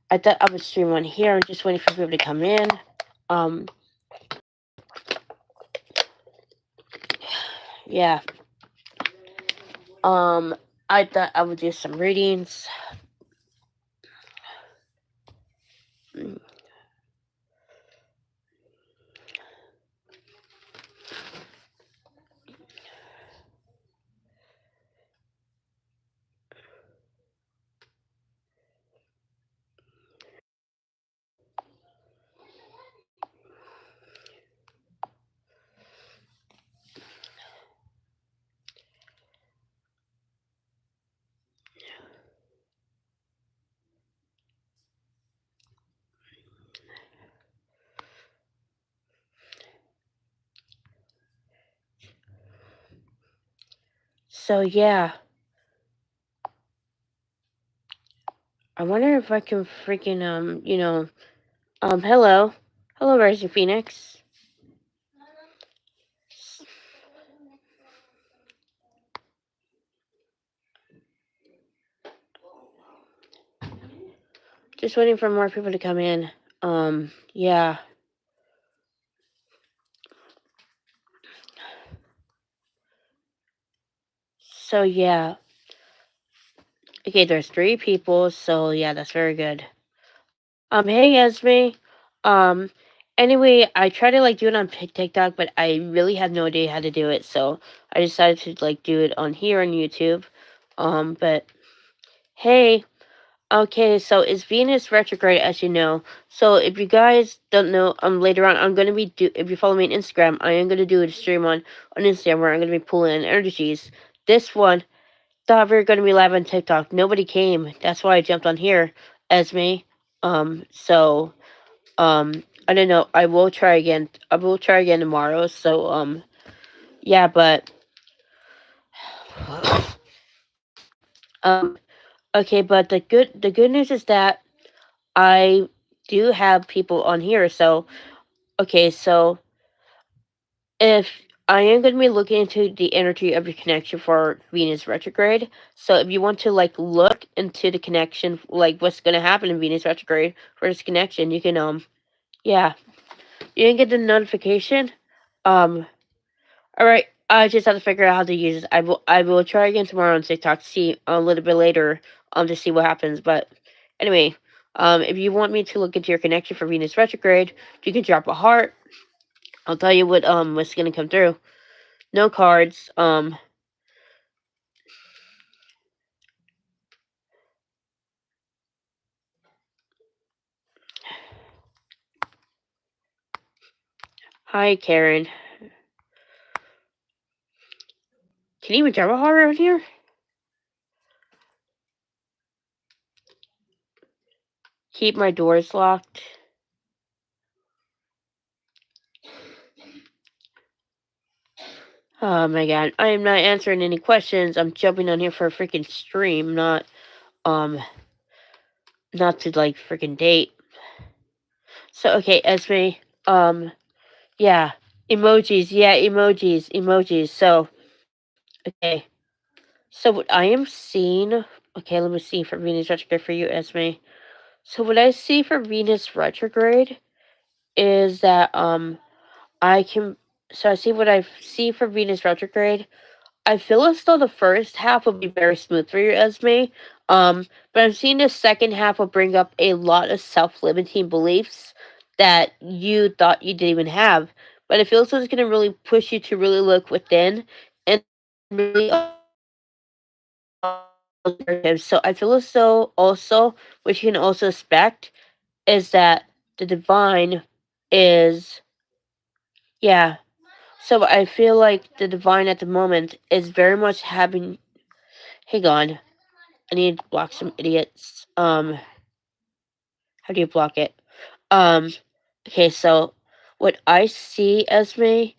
I thought I would stream on here. I'm just waiting for people to come in. Um, yeah. Um, I thought I would do some readings. So yeah, I wonder if I can freaking hello, hello, Rising Phoenix. Just waiting for more people to come in. Yeah. So yeah. Okay, there's 3 people, so yeah, that's very good. Hey Esme. Um, anyway, I tried to like do it on TikTok, but I really have no idea how to do it, so I decided to like do it on here on YouTube. But hey, okay, so it's Venus retrograde, as you know. So if you guys don't know, later on I'm gonna be if you follow me on Instagram, I am gonna do a stream on Instagram where I'm gonna be pulling in energies. This one thought we were gonna be live on TikTok. Nobody came. That's why I jumped on here, Esme. So I don't know. I will try again. I will try again tomorrow. So yeah, but um okay, but the good news is that I do have people on here. So okay, so if I am going to be looking into the energy of your connection for Venus retrograde. So if you want to like look into the connection, like what's going to happen in Venus retrograde for this connection, you can yeah, you can get the notification. Um, all right, I just have to figure out how to use it. I will try again tomorrow on TikTok. See a little bit later to see what happens. But anyway, if you want me to look into your connection for Venus retrograde, you can drop a heart. I'll tell you what's gonna come through. No cards. Hi Karen. Can you even drop a heart around here? Keep my doors locked. Oh my god, I am not answering any questions. I'm jumping on here for a freaking stream, um not to like freaking date. So okay, Esme, yeah, emojis, yeah, emojis. So okay, so what I am seeing, okay, let me see for Venus retrograde for you, Esme. So what I see for Venus retrograde is that I can. So I see what I see for Venus retrograde. I feel as though the first half will be very smooth for your Esme. But I'm seeing the second half will bring up a lot of self-limiting beliefs that you thought you didn't even have. But it feels like it's gonna really push you to really look within and really so I feel as though also what you can also expect is that the divine is yeah. So I feel like the divine at the moment is very much having hang on. I need to block some idiots. How do you block it? Um, okay, so what I see, Esme,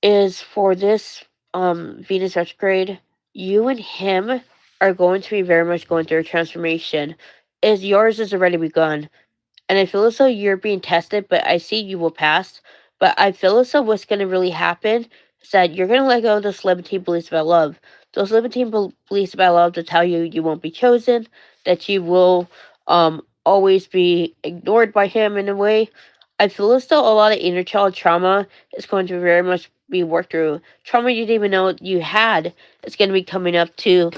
is for this Venus retrograde, you and him are going to be very much going through a transformation. Is yours has already begun. And I feel as though you're being tested, but I see you will pass. But I feel as though what's going to really happen is that you're going to let go of those limiting beliefs about love. Those limiting beliefs about love to tell you you won't be chosen, that you will always be ignored by him in a way. I feel as though a lot of inner child trauma is going to very much be worked through. Trauma you didn't even know you had is going to be coming up to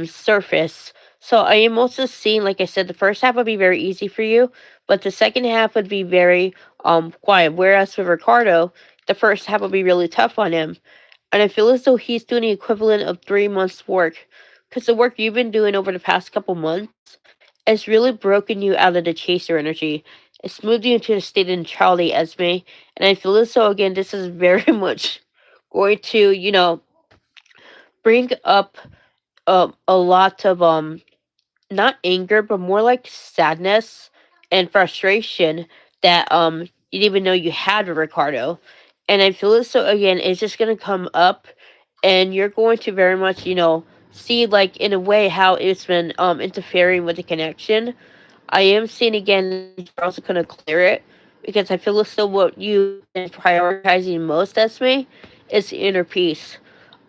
surface. So I am also seeing, like I said, the first half would be very easy for you, but the second half would be very quiet. Whereas with Ricardo, the first half would be really tough on him. And I feel as though he's doing the equivalent of 3 months' work. Because the work you've been doing over the past couple months has really broken you out of the chaser energy. It's moved you into a state of neutrality, Esme. And I feel as though, again, this is very much going to, bring up a lot of, not anger, but more like sadness and frustration that, you didn't even know you had with Ricardo. And I feel as though, again, it's just going to come up and you're going to very much, see, like, in a way how it's been interfering with the connection. I am seeing again that you're also going to clear it because I feel as though what you've been prioritizing most, Esme, is inner peace.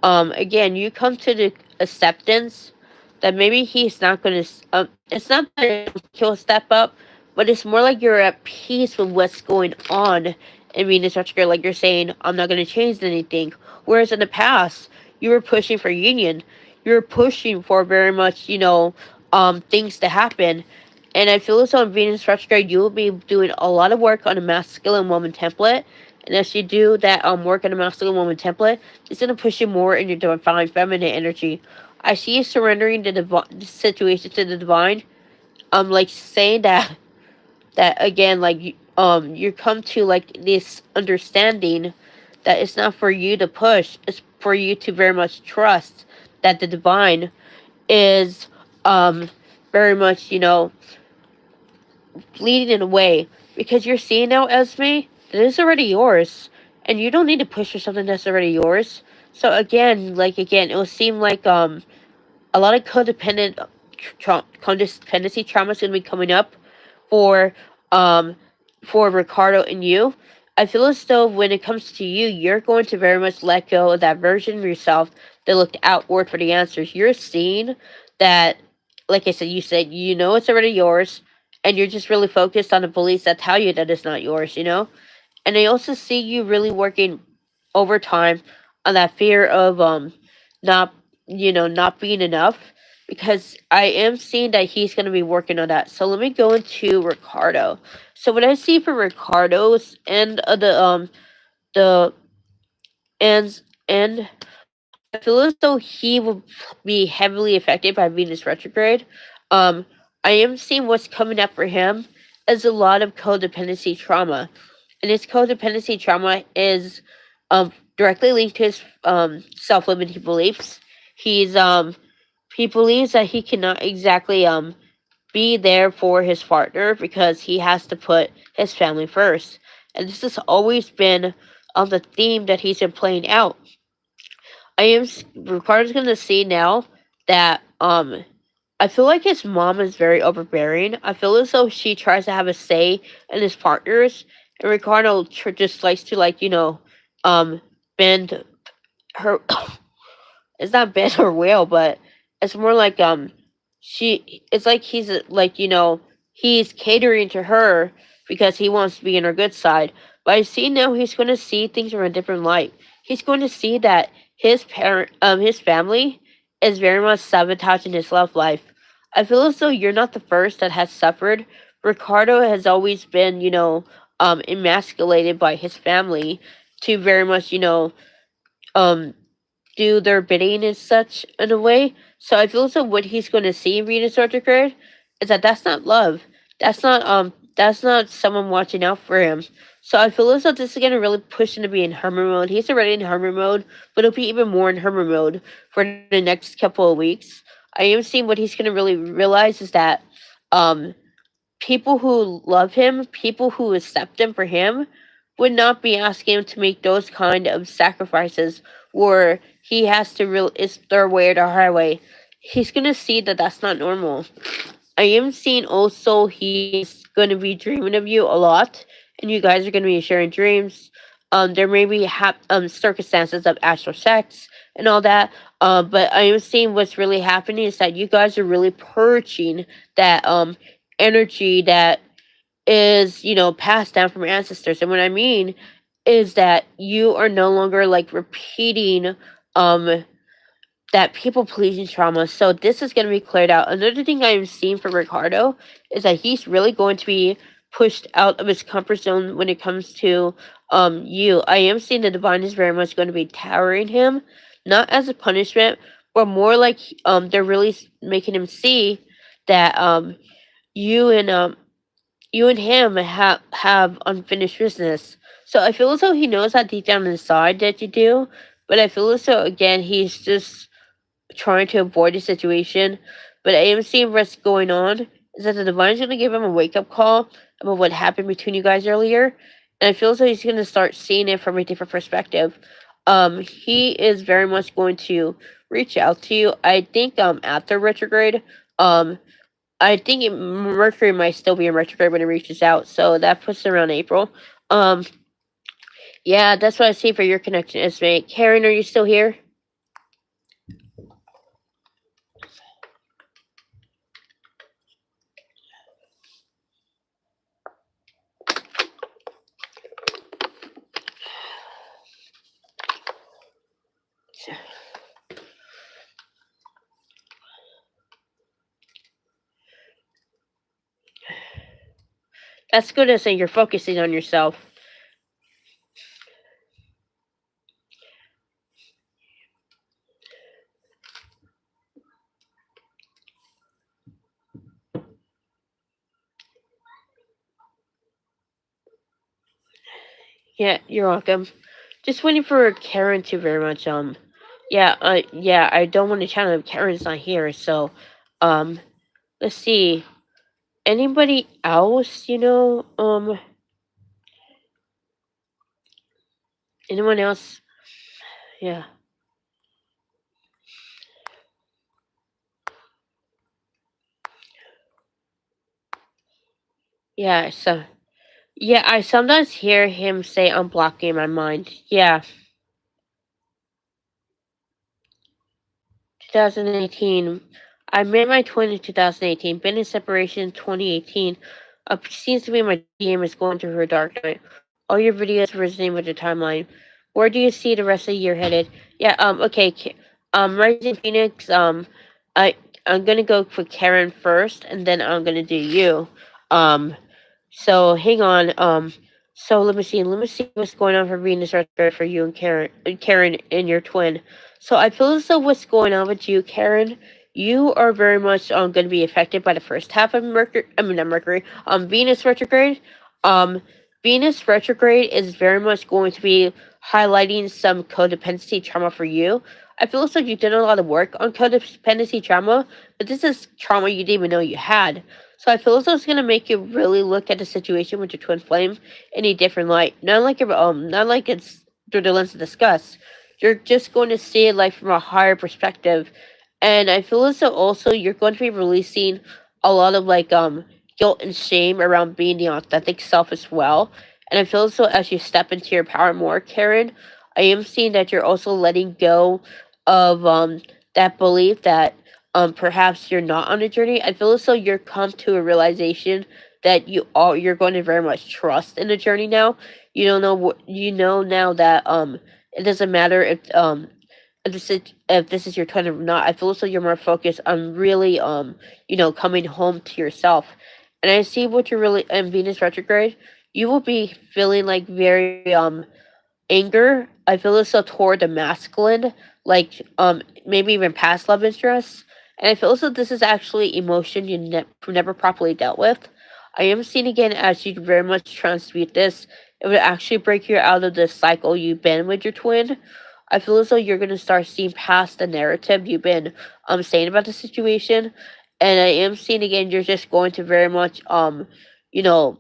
Again, you come to the acceptance that maybe he's not going to. It's not that he'll step up, but it's more like you're at peace with what's going on. I mean, it's such good. Like you're saying, I'm not going to change anything. Whereas in the past, you were pushing for union. You were pushing for very much, things to happen. And I feel as though in Venus retrograde, you will be doing a lot of work on a masculine woman template. And as you do that work on a masculine woman template, it's going to push you more in your divine feminine energy. I see you surrendering the situation to the divine. Like saying that again, like you come to like this understanding that it's not for you to push, it's for you to very much trust that the divine is very much, leading in a way because you're seeing now, Esme, that is already yours, and you don't need to push for something that's already yours. So again, it will seem like a lot of codependency trauma is going to be coming up for um for Ricardo and you. I feel as though when it comes to you, you're going to very much let go of that version of yourself that looked outward for the answers. You're seeing that, like I said, you said you know it's already yours, and you're just really focused on the beliefs that tell you that it's not yours. And I also see you really working overtime on that fear of not not being enough because I am seeing that he's going to be working on that. So let me go into Ricardo. So what I see for Ricardo's end of the ends and I feel as though he will be heavily affected by Venus retrograde. Um, I am seeing what's coming up for him as a lot of codependency trauma, and his codependency trauma is directly linked to his self-limiting beliefs. He believes that he cannot exactly be there for his partner because he has to put his family first, and this has always been the theme that he's been playing out. Ricardo's gonna see now that I feel like his mom is very overbearing. I feel as though she tries to have a say in his partners, and Ricardo just likes to um bend her. It's not bend her will, but it's more like she. It's like he's like he's catering to her because he wants to be in her good side. But I see now he's going to see things from a different light. He's going to see that his family is very much sabotaging his love life. I feel as though you're not the first that has suffered. Ricardo has always been, emasculated by his family to very much, um, do their bidding and such in a way. So I feel as though what he's going to see in Venus retrograde is that that's not love. That's not someone watching out for him. So I feel as though this is going to really push him to be in hermit mode. He's already in hermit mode, but he'll be even more in hermit mode for the next couple of weeks. I am seeing what he's going to really realize is that um people who love him, people who accept him for him, would not be asking him to make those kind of sacrifices where he has to it's their way or the highway. He's gonna see that that's not normal. I am seeing also he's gonna be dreaming of you a lot, and you guys are gonna be sharing dreams. There may be circumstances of astral sex and all that. But I am seeing what's really happening is that you guys are really purging that energy that is, passed down from your ancestors. And what I mean is that you are no longer like repeating um that people pleasing trauma. So this is going to be cleared out. Another thing I'm seeing for Ricardo is that he's really going to be pushed out of his comfort zone when it comes to you. I am seeing the divine is very much going to be towering him, not as a punishment, but more like they're really making him see that you and you and him have unfinished business. So I feel as though he knows that deep down inside that you do, but I feel as though again he's just trying to avoid the situation. But I am seeing what's going on is that the divine's going to give him a wake up call about what happened between you guys earlier, and I feel as though he's going to start seeing it from a different perspective. He is very much going to reach out to you. I think after retrograde, um, I think Mercury might still be in retrograde when it reaches out, so that puts it around April. Um, yeah, that's what I see for your connection, Esme. Karen, are you still here? That's good to say you're focusing on yourself. Yeah, you're welcome. Just waiting for Karen to very much yeah, I don't want to channel if Karen's not here, so um let's see. Anybody else, anyone else? Yeah. Yeah, so yeah, I sometimes hear him say I'm blocking my mind. Yeah. 2018. I met my twin in 2018. Been in separation 2018. Seems to be my DM is going through her dark night. All your videos resonate with the timeline. Where do you see the rest of the year headed? Yeah. Okay. Rising Phoenix. I I'm gonna go for Karen first, and then I'm gonna do you. Um. So hang on. So let me see. Let me see what's going on for Venus retrograde for you and Karen and your twin. So I feel as though what's going on with you, Karen, you are very much going to be affected by the first half of Mercury. I mean, not Mercury. Venus retrograde. Um, Venus retrograde is very much going to be highlighting some codependency trauma for you. I feel as though you did a lot of work on codependency trauma, but this is trauma you didn't even know you had. So I feel as though it's gonna make you really look at the situation with your twin flame in a different light. Not like it's through the lens of disgust. You're just going to see it like from a higher perspective. And I feel as though also you're going to be releasing a lot of like guilt and shame around being the authentic self as well. And I feel as though as you step into your power more, Karen, I am seeing that you're also letting go of that belief that perhaps you're not on a journey. I feel as though you're come to a realization that you're going to very much trust in the journey now. You don't know what you know now that it doesn't matter if this is your kind of not. I feel as though you're more focused on really coming home to yourself. And I see what you're really in Venus retrograde. You will be feeling like very anger. I feel as though toward the masculine, like maybe even past love interests. And I feel as though this is actually emotion you never properly dealt with. I am seeing again as you very much transmute this, it would actually break you out of the cycle you've been with your twin. I feel as though you're gonna start seeing past the narrative you've been saying about the situation. And I am seeing again you're just going to very much you know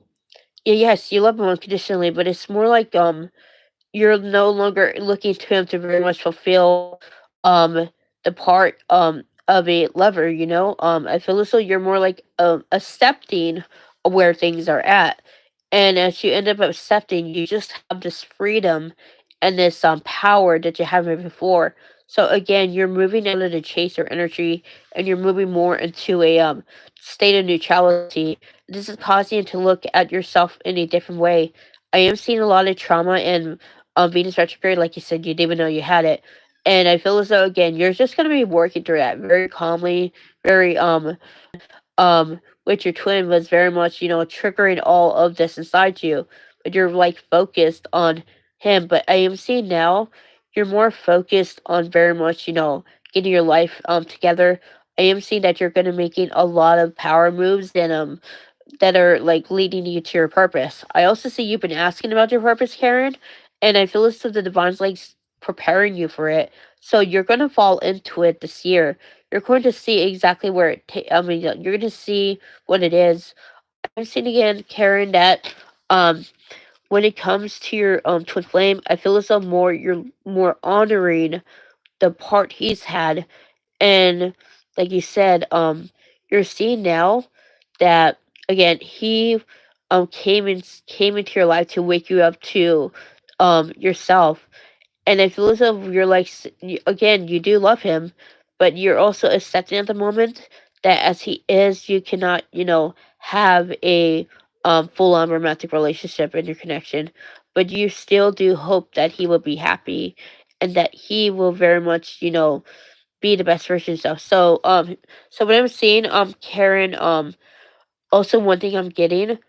yeah, yes, you love him unconditionally, but it's more like you're no longer looking to him to very much fulfill um the part of a lover, I feel as though you're more like accepting where things are at. And as you end up accepting, you just have this freedom and this power that you haven't before. So again, you're moving out of the chaser energy and you're moving more into a state of neutrality. This is causing you to look at yourself in a different way. I am seeing a lot of trauma in Venus retrograde, like you said, you didn't even know you had it. And I feel as though again, you're just gonna be working through that very calmly, very with your twin was very much, triggering all of this inside you. But you're like focused on him. But I am seeing now you're more focused on very much, getting your life together. I am seeing that you're gonna making a lot of power moves and that are like leading you to your purpose. I also see you've been asking about your purpose, Karen, and I feel as though the divine's like preparing you for it. So you're gonna fall into it this year. You're going to see exactly where you're going to see what it is. I'm seeing again, Karen, that um when it comes to your twin flame, I feel as though you're more honoring the part he's had, and like you said, you're seeing now that again he came into your life to wake you up to yourself. And I feel as though you're like again, you do love him, but you're also accepting at the moment that as he is, you cannot, have a full on romantic relationship in your connection. But you still do hope that he will be happy and that he will very much, be the best version of himself. So what I'm seeing, Karen, also, one thing I'm getting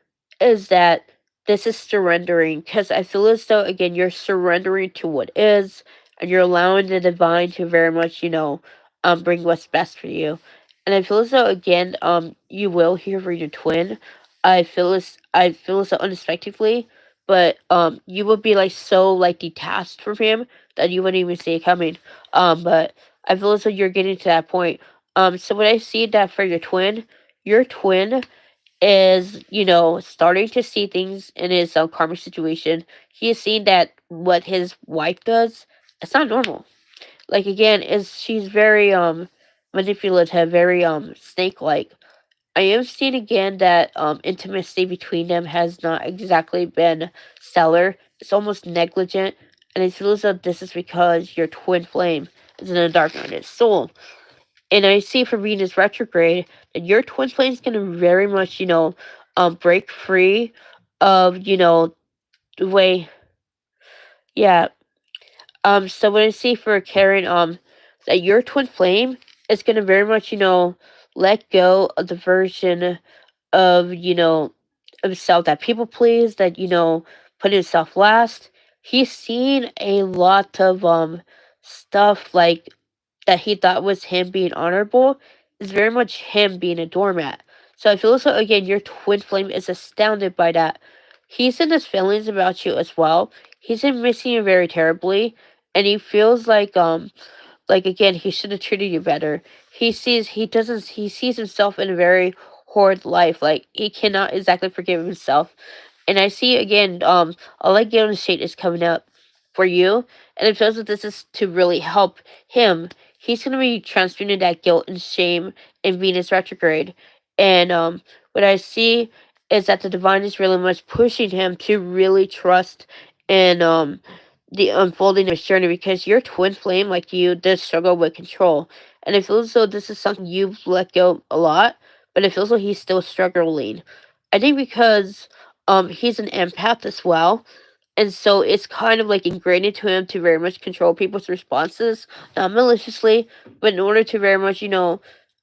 is that this is surrendering because I feel as though, again, you're surrendering to what is and you're allowing the divine to very much, bring what's best for you. And I feel as though, again, you will hear from your twin. I feel as though unexpectedly, but you will be like so like detached from him that you wouldn't even see it coming. But I feel as though you're getting to that point. So when I see that for your twin is, starting to see things in his karmic situation. He is seeing that what his wife does, it's not normal. Like again, is she's very manipulative, very snake like. I am seeing again that intimacy between them has not exactly been stellar. It's almost negligent, and it feels that this is because your twin flame is in a dark night of its soul. And I see for Venus retrograde that your twin flame is going to very much, break free of, the way, yeah. So what I see for Karen, that your twin flame is going to very much, let go of the version of, of self that people please, that, put himself last. He's seen a lot of, stuff like that he thought was him being honorable is very much him being a doormat. So I feel as though again your twin flame is astounded by that. He's in his feelings about you as well. He's in missing you very terribly, and he feels like again he should have treated you better. He sees himself in a very horrid life. Like he cannot exactly forgive himself. And I see again, a light guilt and shade is coming up for you, and it feels that this is to really help him. He's gonna be transmuting that guilt and shame in Venus retrograde, and what I see is that the divine is really much pushing him to really trust in the unfolding of his journey because your twin flame, like you, does struggle with control, and it feels as though this is something you've let go a lot, but it feels like he's still struggling. I think because he's an empath as well, and so it's kind of like ingrained into him to very much control people's responses, not maliciously, but in order to very much,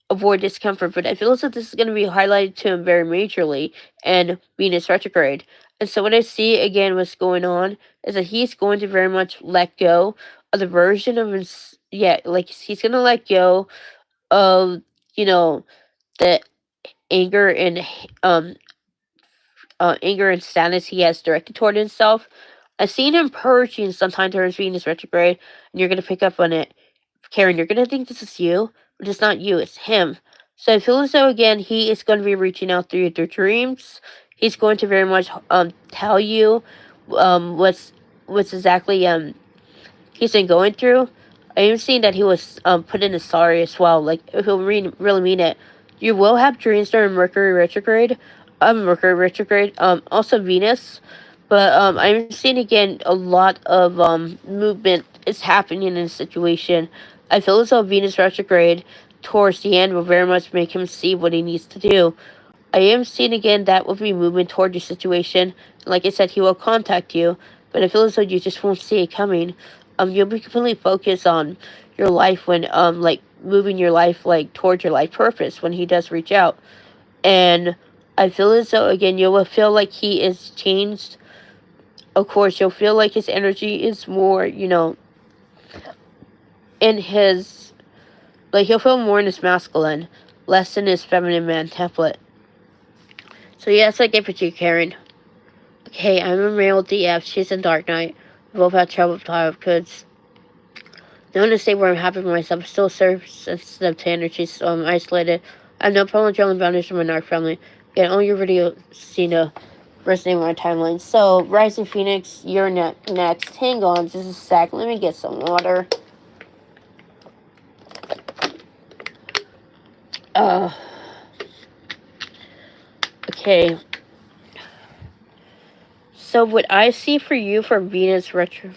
avoid discomfort. But I feel as if this is going to be highlighted to him very majorly and Venus retrograde. And so what I see again, what's going on is that he's going to very much let go of the version of his, yeah, like he's going to let go of, the anger and um anger and sadness he has directed toward himself. I've seen him purging sometimes during Venus retrograde, and you're gonna pick up on it. Karen, you're gonna think this is you, but it's not you, it's him. So I feel as though again he is going to be reaching out through your dreams. He's going to very much tell you what's exactly he's been going through. I am seeing that he was put in a sorry as well. Like he'll really mean it. You will have dreams during Mercury retrograde. Also Venus, but I'm seeing again a lot of movement is happening in a situation, I feel as though Venus retrograde towards the end will very much make him see what he needs to do. I am seeing again that will be movement toward your situation. And like I said, he will contact you, but I feel as though you just won't see it coming. You'll be completely focused on your life when like moving your life like towards your life purpose when he does reach out. And I feel as though again you will feel like he is changed. Of course, you'll feel like his energy is more, in his like he'll feel more in his masculine, less in his feminine man template. So yeah, that's what I get for you, Karen. Okay, I'm a male DF. She's in Dark Knight. We both had trouble with childhoods. No one to say where I'm happy with myself. I'm still sensitive to energy, so I'm isolated. I have no problem drawing boundaries from my narc family. Again, all your videos seem to resonate with my timeline. So, Rising Phoenix, you're next. Hang on just a sec. Let me get some water. Okay. So, what I see for you for Venus retro.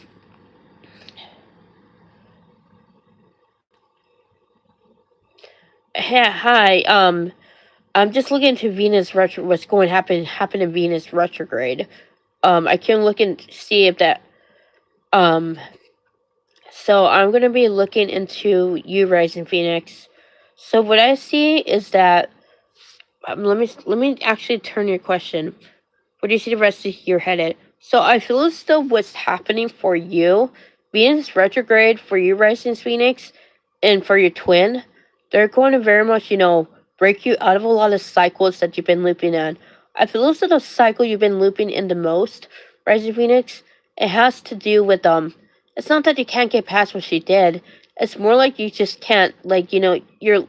Hi. I'm just looking into Venus retro. What's going to happen in Venus retrograde. I can look and see if that. Um. So I'm gonna be looking into you, Rising Phoenix. So what I see is that let me actually turn your question. Where do you see the rest of your headed? So I feel as though what's happening for you, Venus retrograde for you, Rising Phoenix, and for your twin, they're going to very much, break you out of a lot of cycles that you've been looping in. I feel as though the cycle you've been looping in the most, Rising Phoenix, it has to do with it's not that you can't get past what she did. It's more like you just can't, like, you're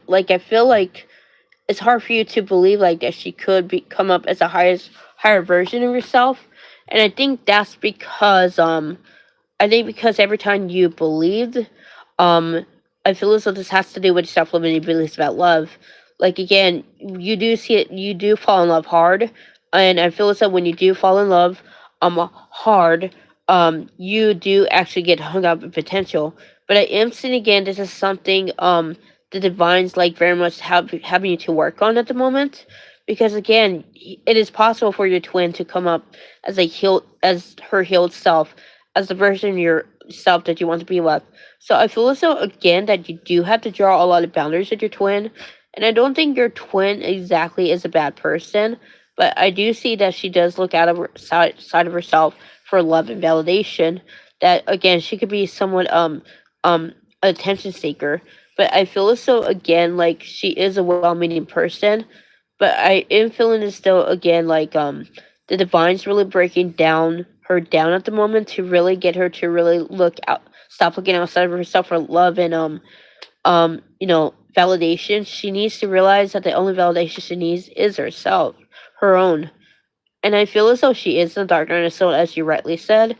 like, I feel like it's hard for you to believe like that she could come up as a higher version of yourself. And I think that's because because every time you believed, um, I feel as though this has to do with self-limiting beliefs about love. Like again, you do see it, you do fall in love hard, and I feel as though when you do fall in love, hard, you do actually get hung up in potential. But I am seeing again, this is something the divines like very much having you to work on at the moment, because again, it is possible for your twin to come up as her healed self, as the version of yourself that you want to be with. So I feel as though again that you do have to draw a lot of boundaries with your twin. And I don't think your twin exactly is a bad person, but I do see that she does look out of her side of herself for love and validation. That again, she could be somewhat um attention seeker. But I feel as though again, like she is a well-meaning person. But I am feeling as though again, like the divine's really breaking down at the moment to really get her to really stop looking outside of herself for love and validation. She needs to realize that the only validation she needs is herself, her own. And I feel as though she is in the dark night of soul, as you rightly said,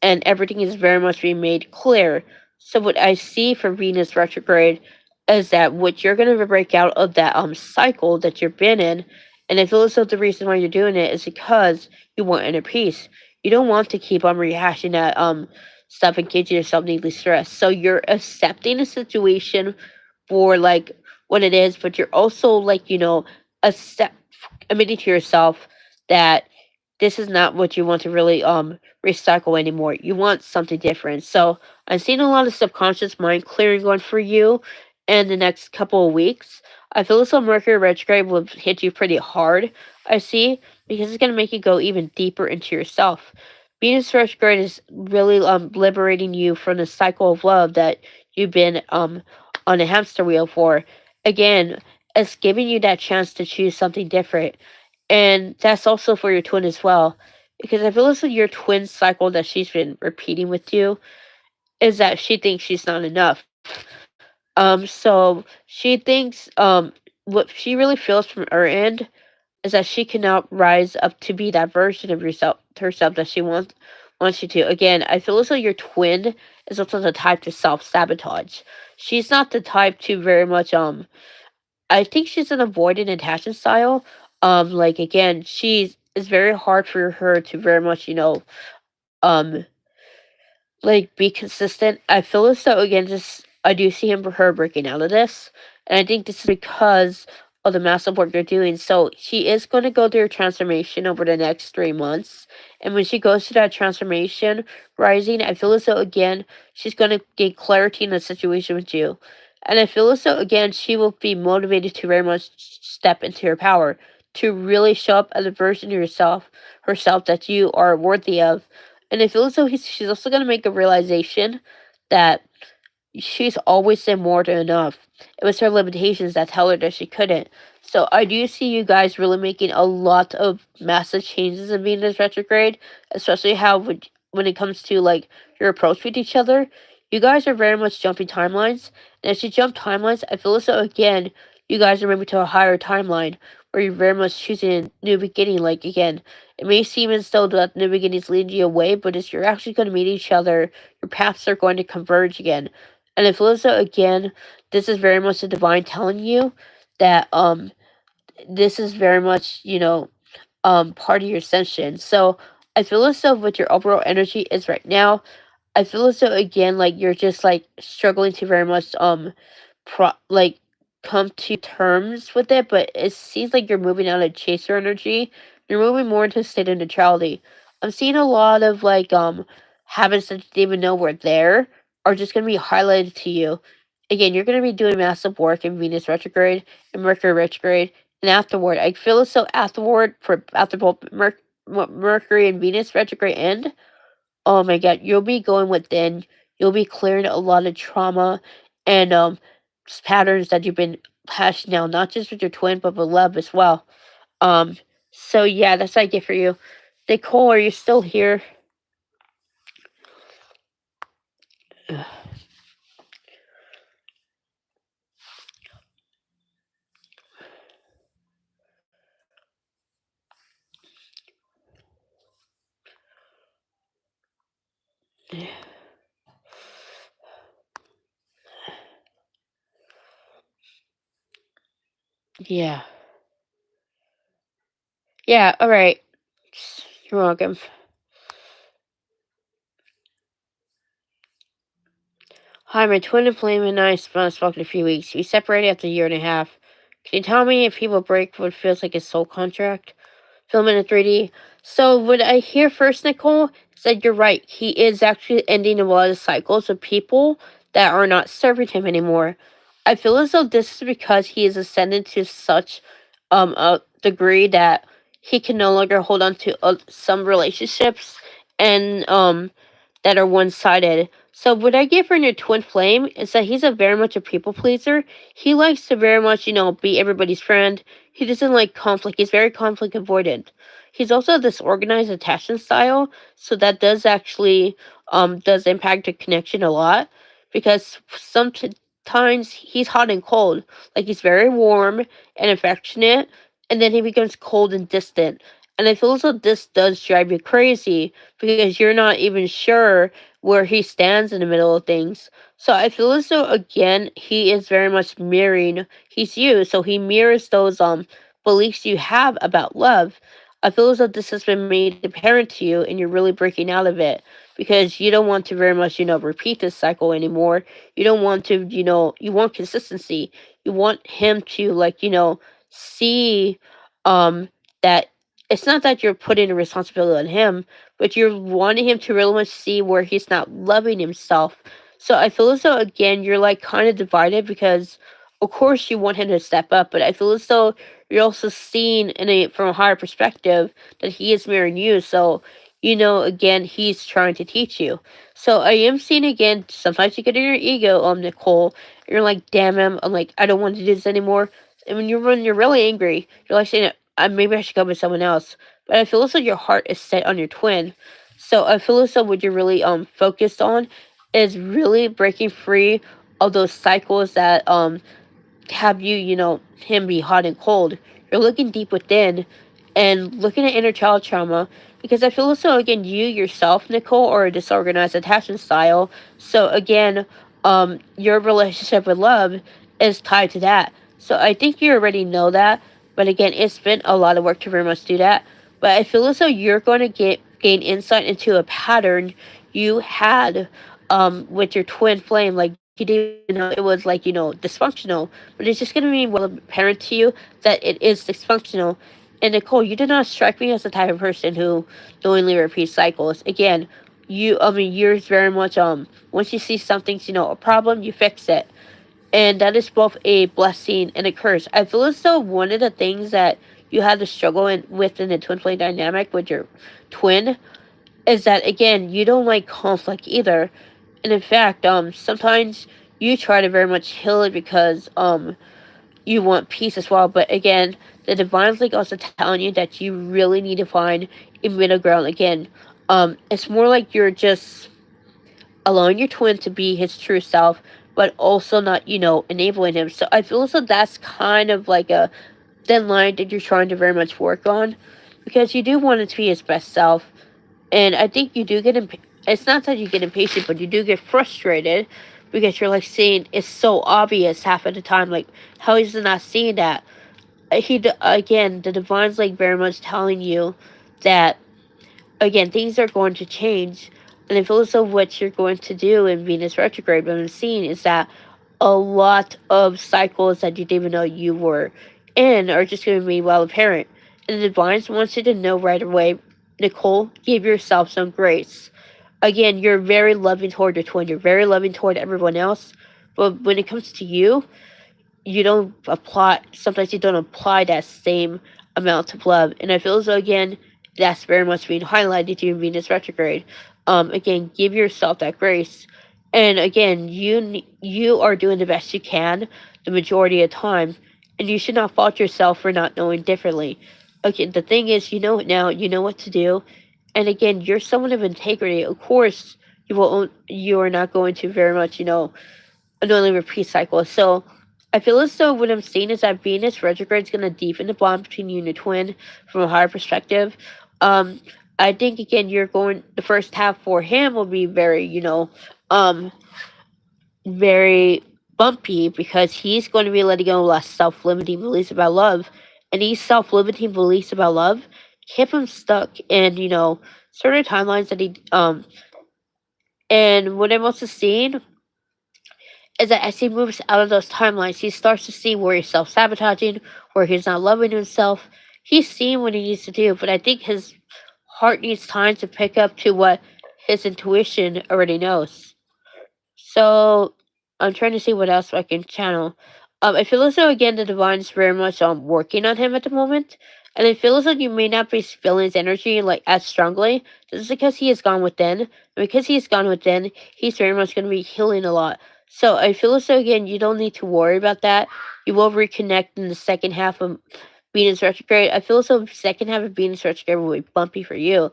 and everything is very much being made clear. So what I see for Venus retrograde is that what you're gonna break out of that cycle that you've been in, and I feel as though the reason why you're doing it is because you want inner peace. You don't want to keep on rehashing that stuff and getting yourself needlessly stressed. So you're accepting a situation for like what it is, but you're also like, accept admitting to yourself that this is not what you want to really recycle anymore. You want something different. So I'm seeing a lot of subconscious mind clearing going for you in the next couple of weeks. I feel as though Mercury retrograde will hit you pretty hard, I see, because it's gonna make you go even deeper into yourself. Venus retrograde is really liberating you from the cycle of love that you've been on a hamster wheel for. Again, it's giving you that chance to choose something different. And that's also for your twin as well. Because I feel as though your twin cycle that she's been repeating with you is that she thinks she's not enough. So she thinks what she really feels from her end is that she cannot rise up to be that version of herself that she wants you to. Again, I feel as though your twin is also the type to self sabotage. She's not the type to very much I think she's an avoidant attachment style. Like again, it's very hard for her to very much, um like be consistent. I feel as though again, just I do see him her breaking out of this, and I think this is because of the massive work they're doing. So she is going to go through a transformation over the next 3 months, and when she goes through that transformation, rising, I feel as though again she's going to gain clarity in the situation with you, and I feel as though again she will be motivated to very much step into her power, to really show up as a version of herself that you are worthy of. And I feel as though she's also going to make a realization that she's always said more than enough. It was her limitations that tell her that she couldn't. So I do see you guys really making a lot of massive changes in Venus retrograde, especially how when it comes to like your approach with each other. You guys are very much jumping timelines, and as you jump timelines, I feel as though again you guys are moving to a higher timeline where you're very much choosing a new beginning. Like again, it may seem as though that new beginnings lead you away, but as you're actually going to meet each other, your paths are going to converge again. And if Lizzo again, this is very much the divine telling you that this is very much, part of your ascension. So I feel as though what your overall energy is right now, I feel as though again, like you're just like struggling to very much like come to terms with it, but it seems like you're moving out of chaser energy. You're moving more into a state of neutrality. I'm seeing a lot of like habits that you didn't even know were there are just gonna be highlighted to you. Again, you're gonna be doing massive work in Venus retrograde and Mercury retrograde, and afterward, I feel as though after both Mercury and Venus retrograde end, oh my god, you'll be going within. You'll be clearing a lot of trauma and patterns that you've been hashing out, not just with your twin, but with love as well. Um, so yeah, that's what I get for you. Nicole, are you still here? Yeah. Yeah, alright. You're welcome. Hi, my twin and flame and I spent spoken a few weeks. We separated after a year and a half. Can you tell me if people break what feels like a soul contract? Film in a 3D. So what I hear first, Nicole, is that you're right. He is actually ending a lot of cycles of people that are not serving him anymore. I feel as though this is because he is ascended to such a degree that he can no longer hold on to some relationships and that are one sided. So what I get from your twin flame is that he's a very much a people pleaser. He likes to very much, be everybody's friend. He doesn't like conflict. He's very conflict avoidant. He's also disorganized attachment style, so that does actually does impact the connection a lot because sometimes he's hot and cold. Like he's very warm and affectionate, and then he becomes cold and distant. And I feel as though this does drive you crazy because you're not even sure where he stands in the middle of things. So I feel as though again he is very much mirroring he's you, so he mirrors those beliefs you have about love. I feel as though this has been made apparent to you and you're really breaking out of it because you don't want to very much, repeat this cycle anymore. You don't want to, you want consistency. You want him to like, see that it's not that you're putting a responsibility on him, but you're wanting him to really much see where he's not loving himself. So I feel as though again you're like kind of divided because of course you want him to step up, but I feel as though you're also seeing from a higher perspective that he is mirroring you. So again he's trying to teach you. So I am seeing again sometimes you get in your ego, Nicole. And you're like, damn him. I'm like, I don't want to do this anymore. And when you're really angry, you're like saying, maybe I should go with someone else. But I feel as though your heart is set on your twin. So I feel as though what you're really focused on is really breaking free of those cycles that have you, him be hot and cold. You're looking deep within and looking at inner child trauma because I feel as though again you yourself, Nicole, are a disorganized attachment style. So again, your relationship with love is tied to that. So I think you already know that, but again, it's been a lot of work to very much do that. But I feel as though you're going to gain insight into a pattern you had with your twin flame, like you didn't even know it was like, dysfunctional, but it's just gonna be well apparent to you that it is dysfunctional. And Nicole, you did not strike me as the type of person who knowingly repeats cycles. Again, you're very much once you see something's, a problem, you fix it. And that is both a blessing and a curse. I feel as though one of the things that you had to struggle within the twin flame dynamic with your twin is that, again, you don't like conflict either. And in fact, sometimes you try to very much heal it because you want peace as well. But again, the divine's like also telling you that you really need to find a middle ground. Again, it's more like you're just allowing your twin to be his true self, but also not, enabling him. So I feel as though that's kind of like a thin line that you're trying to very much work on, because you do want it to be his best self. And I think you do get it's not that you get impatient, but you do get frustrated because you're like seeing it's so obvious half of the time, like how he's not seeing that. Again, the divine's like very much telling you that, again, things are going to change. And I feel as though what you're going to do in Venus retrograde, what I'm seeing is that a lot of cycles that you didn't even know you were in are just going to be well apparent. And the divine wants you to know right away, Nicole, give yourself some grace. Again, you're very loving toward your twin, you're very loving toward everyone else. But when it comes to you, you don't apply, sometimes you don't apply that same amount of love. And I feel as though, again, that's very much being highlighted to you in Venus retrograde. Again, give yourself that grace. And again, you are doing the best you can the majority of the time, and you should not fault yourself for not knowing differently. Okay, the thing is, you know it now, you know what to do. And again, you're someone of integrity. Of course, you are not going to very much, annoyingly repeat cycle. So I feel as though what I'm seeing is that Venus retrograde is going to deepen the bond between you and your twin from a higher perspective. Um, I think, again, the first half for him will be very, very bumpy, because he's going to be letting go of less self-limiting beliefs about love. And these self-limiting beliefs about love keep him stuck in, certain timelines that and what I'm also seeing is that as he moves out of those timelines, he starts to see where he's self sabotaging, where he's not loving himself. He's seeing what he needs to do, but I think his heart needs time to pick up to what his intuition already knows. So I'm trying to see what else I can channel. I feel as though, again, the divine is very much working on him at the moment, and I feel as though you may not be feeling his energy like as strongly. This is because he has gone within. And because he has gone within, he's very much going to be healing a lot. So I feel as though, again, you don't need to worry about that. You will reconnect in the second half of Venus retrograde. I feel as though the second half of Venus retrograde will be bumpy for you.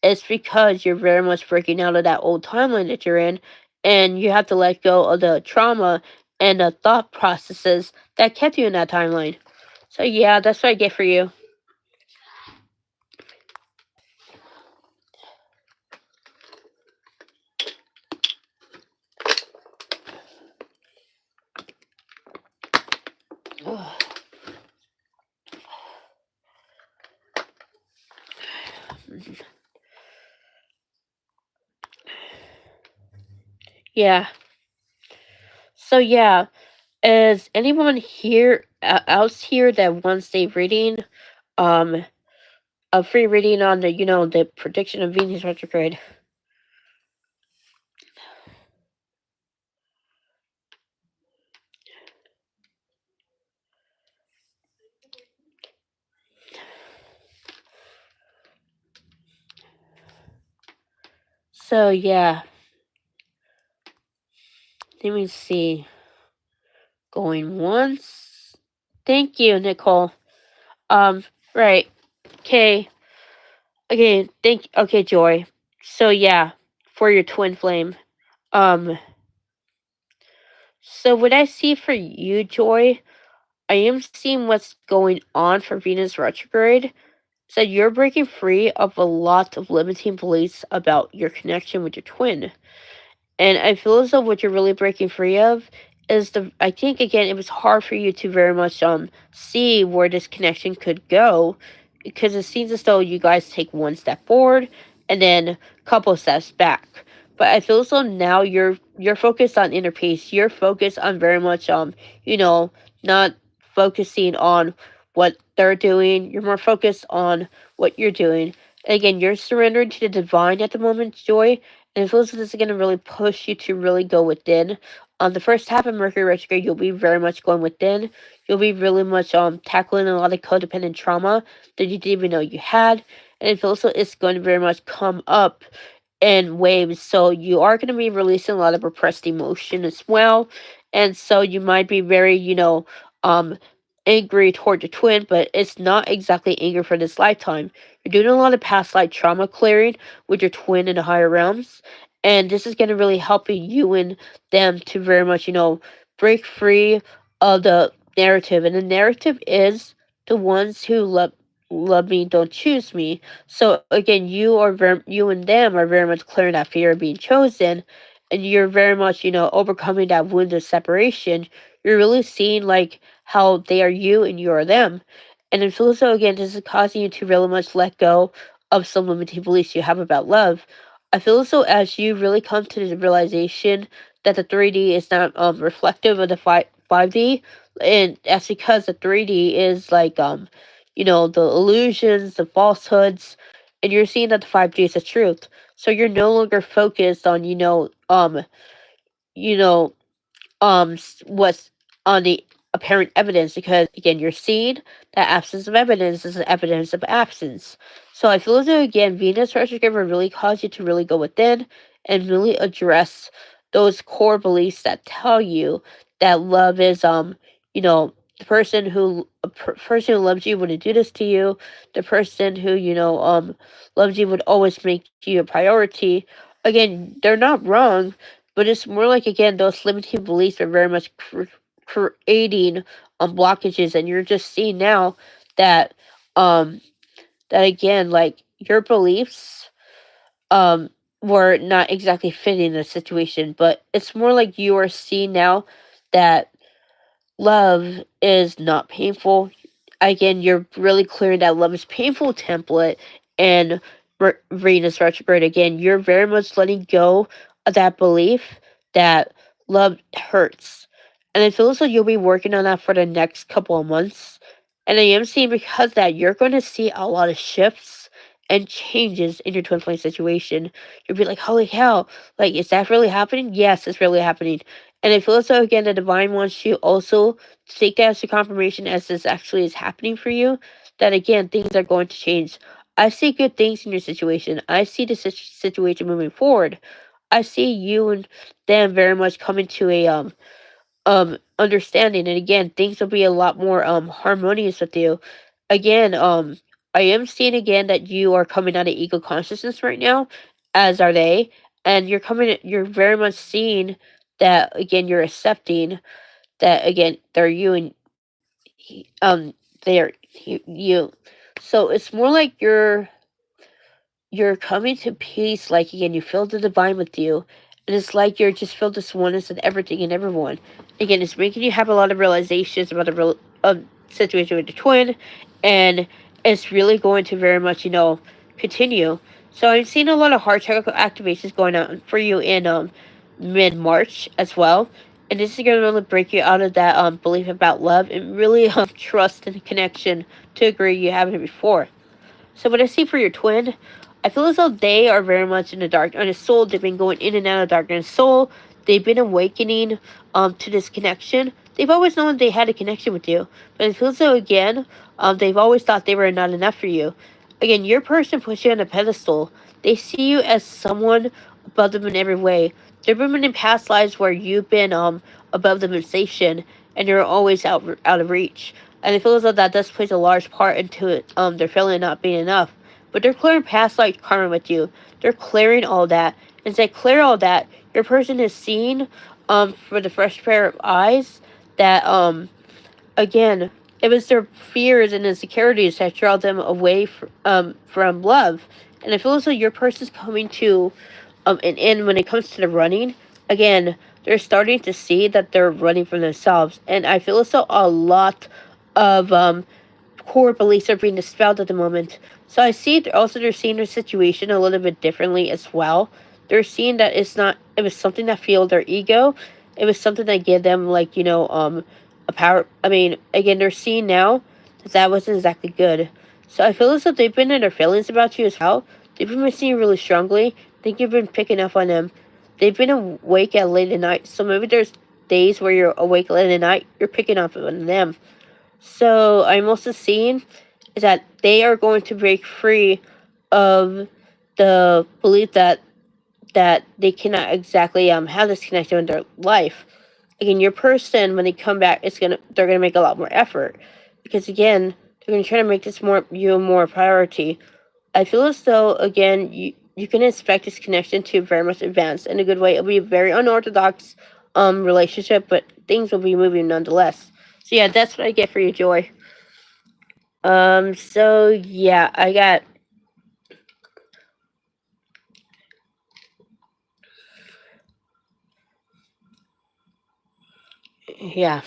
It's because you're very much breaking out of that old timeline that you're in, and you have to let go of the trauma and the thought processes that kept you in that timeline. So yeah, that's what I get for you. Yeah. So yeah, is anyone here else here that wants a reading? Um, a free reading on the the prediction of Venus retrograde. So yeah, let me see. Going once. Thank you, Nicole. Right. Okay. Okay. Okay, Joy. So yeah, for your twin flame. Um. So what I see for you, Joy, I am seeing what's going on for Venus retrograde. So you're breaking free of a lot of limiting beliefs about your connection with your twin. And I feel as though what you're really breaking free of is I think, again, it was hard for you to very much see where this connection could go, because it seems as though you guys take one step forward and then a couple steps back. But I feel so now you're focused on inner peace. You're focused on very much you know, not focusing on what they're doing. You're more focused on what you're doing. And again, you're surrendering to the divine at the moment, Joy. And it feels like this is gonna really push you to really go within. On the first half of Mercury retrograde, you'll be very much going within. You'll be really much tackling a lot of codependent trauma that you didn't even know you had. And it feels like it's going to very much come up in waves. So you are going to be releasing a lot of repressed emotion as well. And so you might be very, um, angry toward your twin, but it's not exactly anger for this lifetime. You're doing a lot of past life trauma clearing with your twin in the higher realms. And this is going to really help you and them to very much, break free of the narrative. And the narrative is the ones who love me don't choose me. So again, you and them are very much clearing that fear of being chosen, and you're very much overcoming that wound of separation. You're really seeing like how they are you and you are them, and in so again, this is causing you to really much let go of some limiting beliefs you have about love. I feel as though as you really come to the realization that the 3D is not reflective of the 5D, and that's because the 3D is like the illusions, the falsehoods, and you're seeing that the 5G is the truth. So you're no longer focused on, you know, what's on the apparent evidence, because again you're seeing that absence of evidence is evidence of absence. So I feel as though again Venus retrograde will really cause you to really go within and really address those core beliefs that tell you that love is the person who loves you wouldn't do this to you. The person who loves you would always make you a priority. Again, they're not wrong, but it's more like again those limiting beliefs are very much creating blockages, and you're just seeing now that um that again like your beliefs um were not exactly fitting the situation, but it's more like you are seeing now that love is not painful. Again, you're really clearing that love is painful template, and Venus retrograde again, you're very much letting go of that belief that love hurts. And it feels like you'll be working on that for the next couple of months. And I am seeing because that you're going to see a lot of shifts and changes in your twin flame situation. You'll be like, holy cow, like, is that really happening? Yes, it's really happening. And it feels so again, the divine wants you also to take that as a confirmation as this actually is happening for you. That again, things are going to change. I see good things in your situation. I see the situation moving forward. I see you and them very much coming to a understanding, and again, things will be a lot more harmonious with you. Again, I am seeing again that you are coming out of ego consciousness right now, as are they, and you're very much seeing that again you're accepting that again they're you and they're you. So it's more like you're coming to peace, like again you feel the divine with you, and it's like you're just feel this oneness in everything and everyone. Again, it's making you have a lot of realizations about the real situation with the twin, and it's really going to very much continue. So I'm seeing a lot of heart chakra activations going on for you in mid-March as well, and this is going to really break you out of that belief about love and really trust and connection to a degree you haven't before. So what I see for your twin, I feel as though they are very much in the dark. On a soul, they've been going in and out of darkness. Soul, they've been awakening to this connection. They've always known they had a connection with you, but it feels as though again, they've always thought they were not enough for you. Again, your person puts you on a pedestal. They see you as someone above them in every way. There have been in past lives where you've been above them in station, and you're always out of reach. And I feel as though that does plays a large part into it, their feeling not being enough. But they're clearing past life karma with you. They're clearing all that. And as they clear all that, your person is seeing for the fresh pair of eyes that again, it was their fears and insecurities that draw them away from love. And I feel as though your person's coming to an end when it comes to the running. Again, they're starting to see that they're running from themselves. And I feel as though a lot of core beliefs are being dispelled at the moment. So I see also they're seeing their situation a little bit differently as well. they're seeing that it was something that fueled their ego. It was something that gave them, like, a power. I mean, again, they're seeing now that that wasn't exactly good. So I feel as though they've been in their feelings about you as well. They've been missing you really strongly. I think you've been picking up on them. They've been awake at late at night, so maybe there's days where you're awake late at night, you're picking up on them. So I'm also seeing is that they are going to break free of the belief that they cannot exactly have this connection in their life. Again, your person, when they come back, they're gonna make a lot more effort, because again, they're gonna try to make this more priority. I feel as though, again, you can expect this connection to very much advance in a good way. It'll be a very unorthodox relationship, but things will be moving nonetheless. So yeah, that's what I get for you, Joy. So yeah, I got, yeah.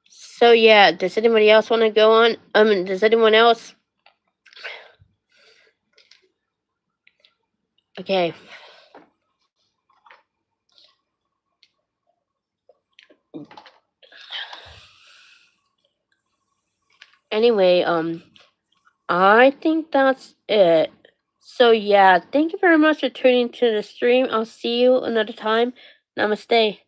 So yeah, does anybody else want to go on? Does anyone else? Okay. Anyway, I think that's it. So yeah, thank you very much for tuning to the stream. I'll see you another time. Namaste.